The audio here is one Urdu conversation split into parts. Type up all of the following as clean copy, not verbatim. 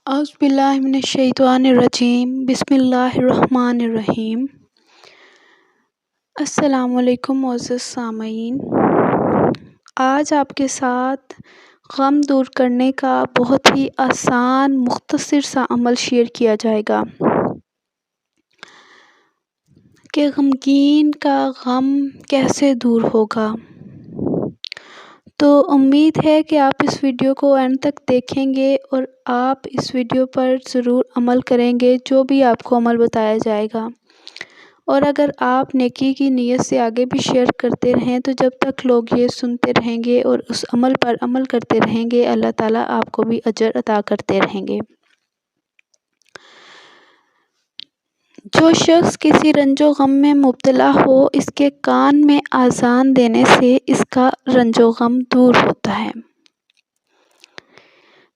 اعوذ باللہ من الشیطان الرجیم بسم اللہ الرحمن الرحیم۔ السلام علیکم معزز سامعین، آج آپ کے ساتھ غم دور کرنے کا بہت ہی آسان مختصر سا عمل شیئر کیا جائے گا کہ غمگین کا غم کیسے دور ہوگا۔ تو امید ہے کہ آپ اس ویڈیو کو اینڈ تک دیکھیں گے اور آپ اس ویڈیو پر ضرور عمل کریں گے جو بھی آپ کو عمل بتایا جائے گا، اور اگر آپ نیکی کی نیت سے آگے بھی شیئر کرتے رہیں تو جب تک لوگ یہ سنتے رہیں گے اور اس عمل پر عمل کرتے رہیں گے، اللہ تعالیٰ آپ کو بھی اجر عطا کرتے رہیں گے۔ جو شخص کسی رنج و غم میں مبتلا ہو، اس کے کان میں اذان دینے سے اس کا رنج و غم دور ہوتا ہے۔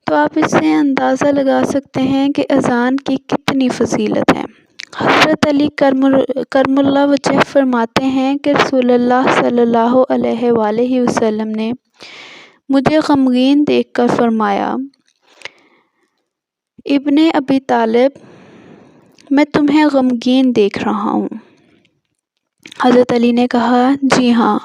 تو آپ اس سے اندازہ لگا سکتے ہیں کہ اذان کی کتنی فضیلت ہے۔ حضرت علی کرم اللہ وجہ فرماتے ہیں کہ رسول اللہ صلی اللہ علیہ وآلہ وسلم نے مجھے غمگین دیکھ کر فرمایا، ابن ابی طالب، میں تمہیں غمگین دیکھ رہا ہوں۔ حضرت علی نے کہا، جی ہاں۔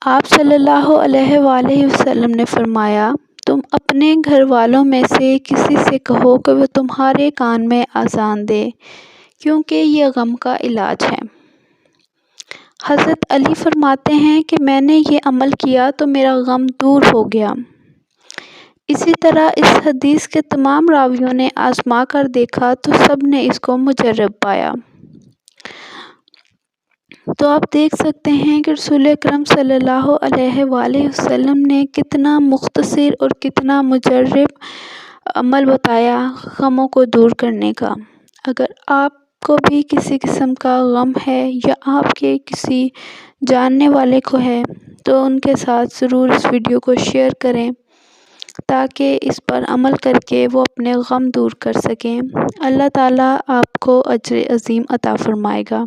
آپ صلی اللہ علیہ وآلہ وسلم نے فرمایا، تم اپنے گھر والوں میں سے کسی سے کہو کہ وہ تمہارے کان میں اذان دے، کیونکہ یہ غم کا علاج ہے۔ حضرت علی فرماتے ہیں کہ میں نے یہ عمل کیا تو میرا غم دور ہو گیا۔ اسی طرح اس حدیث کے تمام راویوں نے آزما کر دیکھا تو سب نے اس کو مجرب پایا۔ تو آپ دیکھ سکتے ہیں کہ رسول اکرم صلی اللہ علیہ وآلہ وسلم نے کتنا مختصر اور کتنا مجرب عمل بتایا غموں کو دور کرنے کا۔ اگر آپ کو بھی کسی قسم کا غم ہے یا آپ کے کسی جاننے والے کو ہے تو ان کے ساتھ ضرور اس ویڈیو کو شیئر کریں تاکہ اس پر عمل کر کے وہ اپنے غم دور کر سکیں۔ اللہ تعالیٰ آپ کو اجر عظیم عطا فرمائے گا۔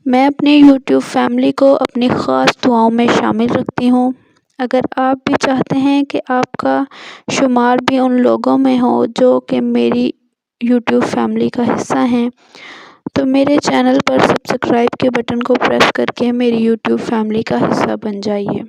میں اپنی یوٹیوب فیملی کو اپنی خاص دعاؤں میں شامل رکھتی ہوں۔ اگر آپ بھی چاہتے ہیں کہ آپ کا شمار بھی ان لوگوں میں ہو جو کہ میری یوٹیوب فیملی کا حصہ ہیں تو میرے چینل پر سبسکرائب کے بٹن کو پریس کر کے میری یوٹیوب فیملی کا حصہ بن جائیے۔